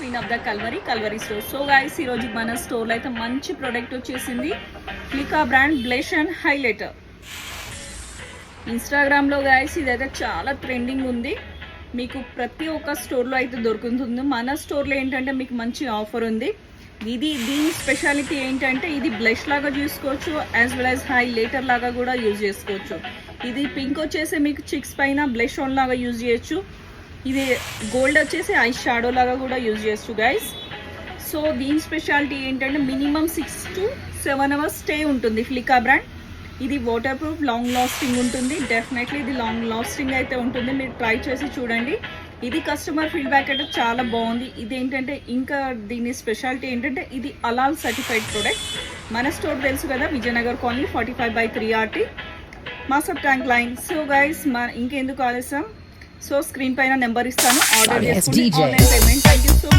Queen of the Calvary store. So guys ఈరోజు మన స్టోర్లో అయితే మంచి ప్రోడక్ట్ వచ్చేసింది. ఫ్లికా బ్రాండ్ బ్లష్ అండ్ హైలైటర్. ఇన్స్టాగ్రామ్లో గైస్ ఇదైతే చాలా ట్రెండింగ్ ఉంది. మీకు ప్రతి ఒక్క స్టోర్లో అయితే దొరుకుతుంది. మన స్టోర్లో ఏంటంటే మీకు మంచి ఆఫర్ ఉంది. దీని స్పెషాలిటీ ఏంటంటే ఇది బ్లష్ లాగా చూసుకోవచ్చు, యాజ్ వెల్ యాజ్ హైలైటర్ లాగా కూడా యూజ్ చేసుకోవచ్చు. ఇది పింక్ వచ్చేసి మీకు చిక్స్ పైన బ్లష్ ఆన్ లాగా యూజ్ చేయొచ్చు. ఇది గోల్డ్ వచ్చేసి ఐ షాడో లాగా కూడా యూజ్ చేయొచ్చు గైస్. సో దీని స్పెషాలిటీ ఏంటంటే మినిమం 6 to 7 hours స్టే ఉంటుంది. ఫ్లికా బ్రాండ్ ఇది వాటర్ ప్రూఫ్, లాంగ్ లాస్టింగ్ ఉంటుంది. డెఫినెట్లీ ఇది లాంగ్ లాస్టింగ్ అయితే ఉంటుంది. మీరు ట్రై చేసి చూడండి. ఇది కస్టమర్ ఫీడ్బ్యాక్ అయితే చాలా బాగుంది. ఇది ఏంటంటే ఇంకా దీని స్పెషాలిటీ ఏంటంటే ఇది అలాల్ సర్టిఫైడ్ ప్రోడక్ట్. మన స్టోర్ తెలుసు కదా, Vijayanagar colony 45/3RT మాసప్ tank line. So guys ఇంకెందుకు ఆలస్యం, సో స్క్రీన్ పైన నెంబర్ ఇస్తాను, ఆర్డర్ చేసుకోండి. Online payment. Thank you so much.